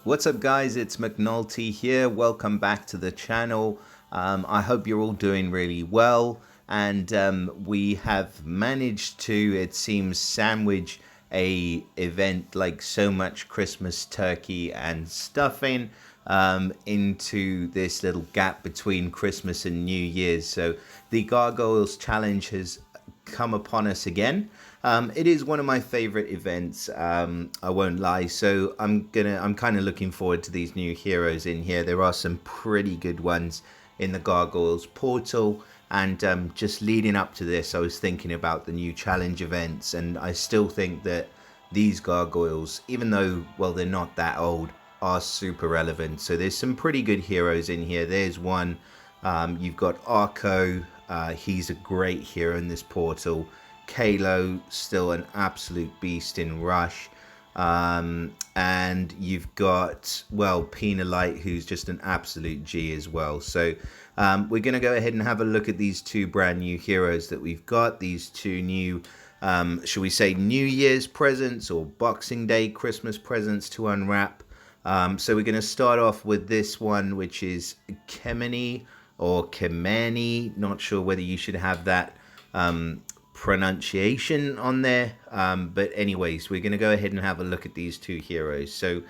What's up guys, it's McNulty here. Welcome back to the channel. I hope you're all doing really well, and we have managed to, it seems, sandwich a event like so much Christmas turkey and stuffing into this little gap between Christmas and New Year's. So the Gargoyles challenge has come upon us again. It is one of my favorite events, I won't lie. So I'm kind of looking forward to these new heroes in here. There are some pretty good ones in the Gargoyles portal, and just leading up to this, I was thinking about the new challenge events, and I still think that these Gargoyles, even though, well, they're not that old, are super relevant. So there's some pretty good heroes in here. There's one. You've got Arco. He's a great hero in this portal. Kalo, still an absolute beast in Rush. And you've got, well, Penalite, who's just an absolute G as well. So we're going to go ahead and have a look at these two brand new heroes that we've got. These two new, shall we say, New Year's presents or Boxing Day Christmas presents to unwrap. So we're going to start off with this one, which is Kemeny or Kemeny. Not sure whether you should have that pronunciation on there, but anyways, we're going to go ahead and have a look at these two heroes. So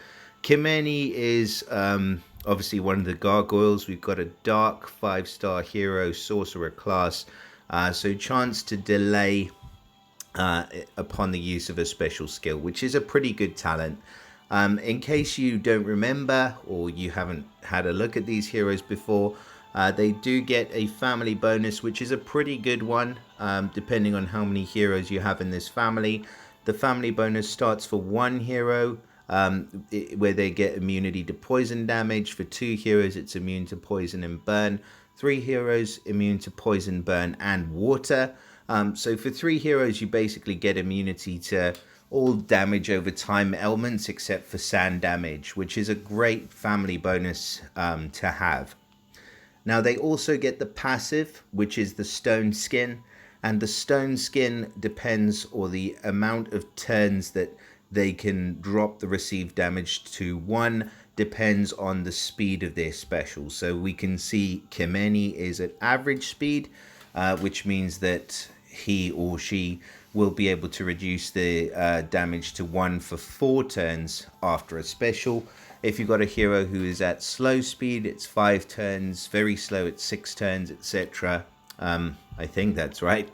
Kemeny is obviously one of the Gargoyles. We've got a dark 5-star hero, sorcerer class, so chance to delay upon the use of a special skill, which is a pretty good talent. In case you don't remember or you haven't had a look at these heroes before, they do get a family bonus, which is a pretty good one, depending on how many heroes you have in this family. The family bonus starts for one hero, where they get immunity to poison damage. For 2 heroes, it's immune to poison and burn. 3 heroes, immune to poison, burn, and water. So for 3 heroes, you basically get immunity to all damage over time elements except for sand damage, which is a great family bonus to have. Now they also get the passive, which is the stone skin, and the stone skin depends, or the amount of turns that they can drop the received damage to 1 depends on the speed of their special. So we can see Kemeny is at average speed, which means that he or she will be able to reduce the damage to 1 for 4 turns after a special. If you've got a hero who is at slow speed, it's 5 turns, very slow, it's 6 turns, etc. I think that's right.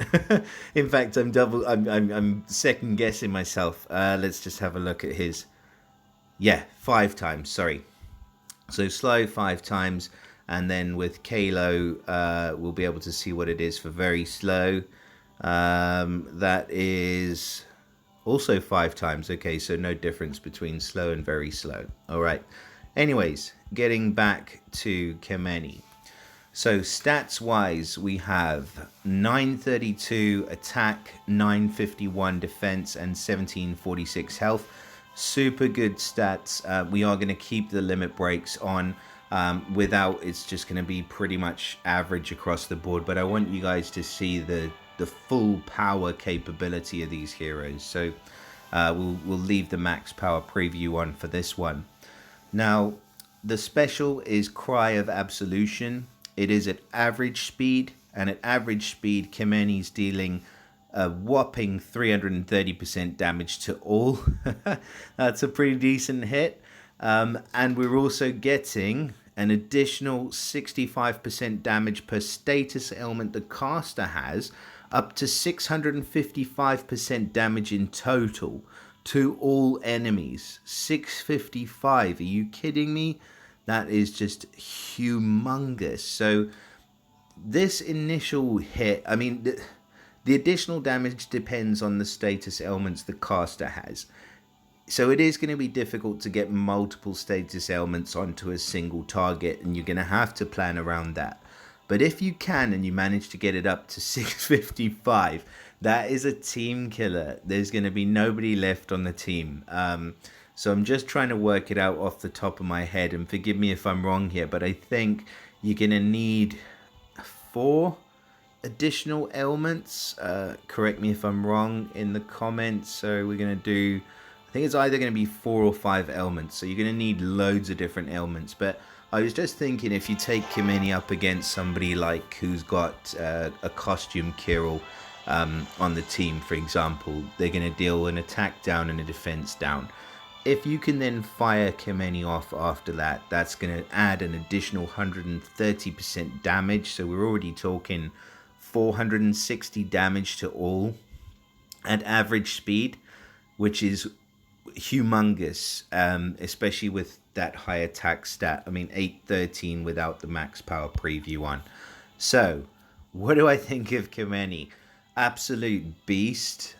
In fact, I'm second guessing myself. Let's just have a look at his. Yeah, 5 times, sorry. So slow 5 times, and then with Kalo, we'll be able to see what it is for very slow. That is also 5 times. Okay, so no difference between slow and very slow. All right. Anyways, getting back to Kemeny. So stats wise, we have 932 attack, 951 defense, and 1746 health. Super good stats. We are going to keep the limit breaks on. Without, it's just going to be pretty much average across the board. But I want you guys to see the full power capability of these heroes. So we'll leave the max power preview on for this one. Now the special is Cry of Absolution. It is at average speed, and at average speed Kemeny's dealing a whopping 330% damage to all. That's a pretty decent hit, and we're also getting an additional 65% damage per status ailment the caster has, up to 655% damage in total to all enemies. 655, are you kidding me? That is just humongous. So this initial hit, I mean, the additional damage depends on the status ailments the caster has. So it is going to be difficult to get multiple status ailments onto a single target, and you're going to have to plan around that. But if you can and you manage to get it up to 655, that is a team killer. There's going to be nobody left on the team. So I'm just trying to work it out off the top of my head, and forgive me if I'm wrong here, but I think you're going to need 4 additional ailments. Correct me if I'm wrong in the comments. So we're going to do I think it's either going to be 4 or 5 ailments, so you're going to need loads of different ailments. But I was just thinking, if you take Kemeny up against somebody like who's got a costume Kirill on the team, for example, they're going to deal an attack down and a defense down. If you can then fire Kemeny off after that, that's going to add an additional 130% damage. So we're already talking 460 damage to all at average speed, which is humongous, especially with that high attack stat. I mean, 813 without the max power preview on. So, what do I think of Kemeny? Absolute beast,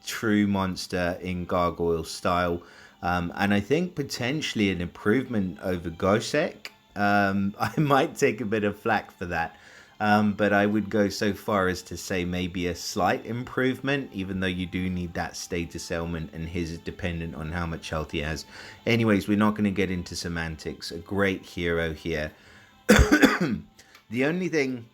true monster in Gargoyle style, and I think potentially an improvement over Gosek. I might take a bit of flack for that. But I would go so far as to say maybe a slight improvement, even though you do need that status ailment, and his is dependent on how much health he has. Anyways, we're not going to get into semantics. A great hero here. The only thing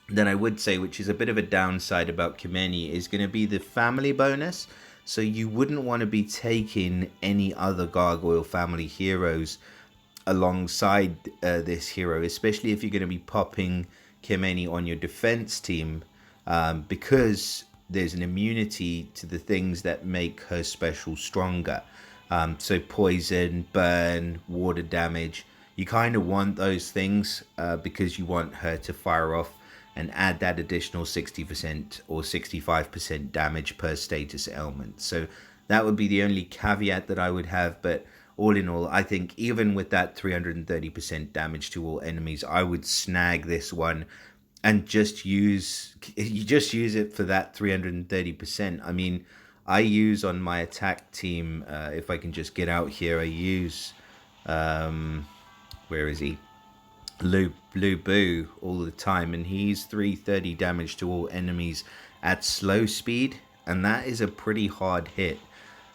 that I would say, which is a bit of a downside about Kemeny, is going to be the family bonus. So you wouldn't want to be taking any other Gargoyle family heroes alongside this hero, especially if you're going to be popping Kemeny on your defense team, because there's an immunity to the things that make her special stronger. So poison, burn, water damage. You kind of want those things because you want her to fire off and add that additional 60% or 65% damage per status ailment. So that would be the only caveat that I would have. But all in all, I think even with that 330% damage to all enemies, I would snag this one and just use it for that 330%. I mean, I use on my attack team, if I can just get out here, I use, where is he? Blue Boo all the time, and he's 330 damage to all enemies at slow speed, and that is a pretty hard hit.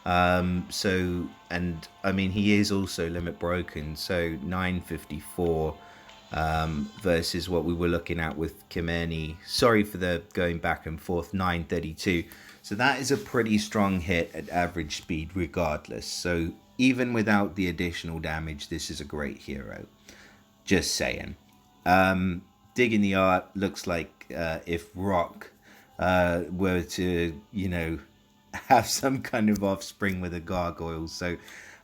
So, and I mean, he is also limit broken, so 954 versus what we were looking at with Kemeny. Sorry for the going back and forth, 932. So that is a pretty strong hit at average speed regardless. So even without the additional damage, this is a great hero. Just saying. Digging the art, looks like if Rock were to, have some kind of offspring with a Gargoyle. So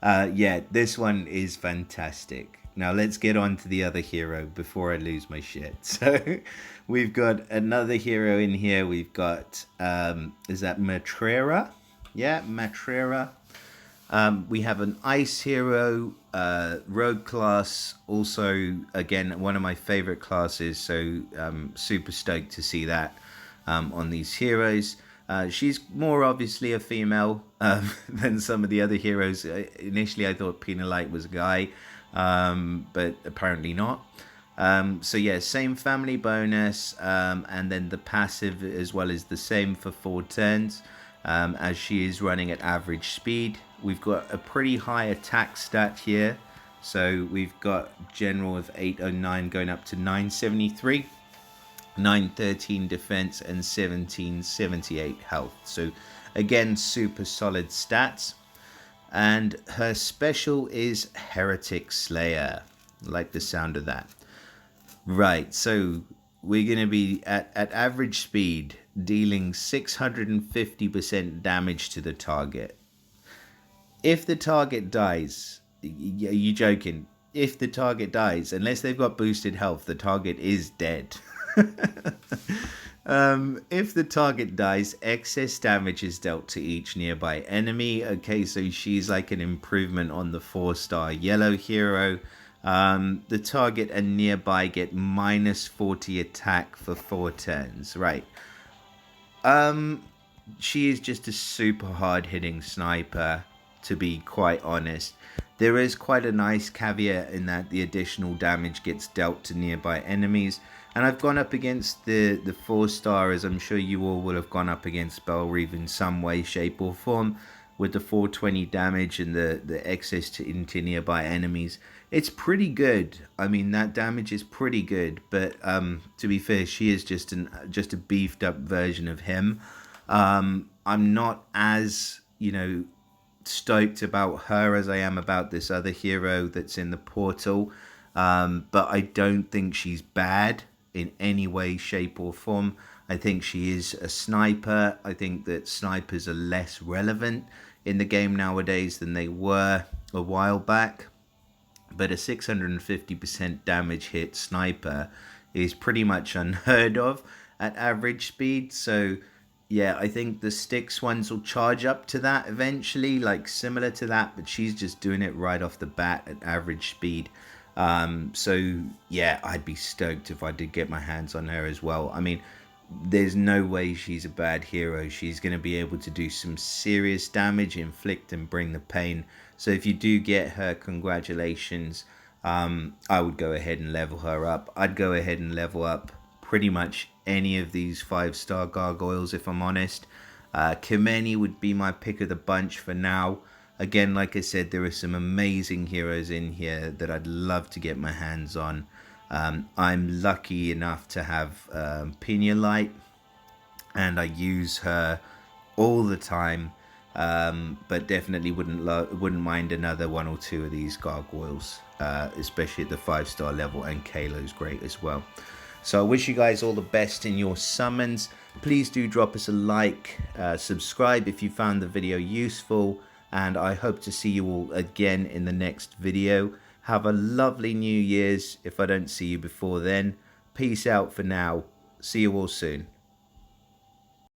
yeah, this one is fantastic. Now let's get on to the other hero before I lose my shit. So we've got another hero in here. We've got, is that Matrera? Yeah, Matrera. We have an ice hero, rogue class, also again one of my favorite classes, so super stoked to see that on these heroes. She's more obviously a female than some of the other heroes. Initially I thought Penalite was a guy, but apparently not. So yeah, same family bonus, and then the passive as well is the same for 4 turns, as she is running at average speed. We've got a pretty high attack stat here. So we've got general of 809 going up to 973, 913 defense, and 1778 health. So again, super solid stats. And her special is Heretic Slayer. I like the sound of that. Right, so we're going to be at average speed dealing 650% damage to the target. If the target dies, are you joking? If the target dies, unless they've got boosted health, the target is dead. If the target dies, excess damage is dealt to each nearby enemy. Okay, so she's like an improvement on the 4-star yellow hero. The target and nearby get minus 40 attack for 4 turns. Right. She is just a super hard hitting sniper, to be quite honest. There is quite a nice caveat in that the additional damage gets dealt to nearby enemies. And I've gone up against the 4-star, as I'm sure you all will have gone up against Bellreeve in some way, shape or form, with the 420 damage and the access into nearby enemies. It's pretty good. I mean, that damage is pretty good, but to be fair, she is just a beefed up version of him. I'm not as, stoked about her as I am about this other hero that's in the portal. But I don't think she's bad in any way, shape, or form. I think she is a sniper. I think that snipers are less relevant in the game nowadays than they were a while back. But a 650% damage hit sniper is pretty much unheard of at average speed. So yeah, I think the Styx ones will charge up to that eventually, like similar to that, but she's just doing it right off the bat at average speed. So yeah, I'd be stoked if I did get my hands on her as well. I mean, there's no way she's a bad hero. She's going to be able to do some serious damage, inflict and bring the pain. So if you do get her, congratulations. I would go ahead and level her up. I'd go ahead and level up pretty much any of these 5-star gargoyles, if I'm honest. Kemeny would be my pick of the bunch for now. Again, like I said, there are some amazing heroes in here that I'd love to get my hands on. I'm lucky enough to have Pina Light, and I use her all the time. But definitely wouldn't mind another one or two of these gargoyles, especially at the 5-star level. And Kayla's great as well. So I wish you guys all the best in your summons. Please do drop us a like, subscribe if you found the video useful, and I hope to see you all again in the next video. Have a lovely New Year's if I don't see you before then. Peace out for now. See you all soon.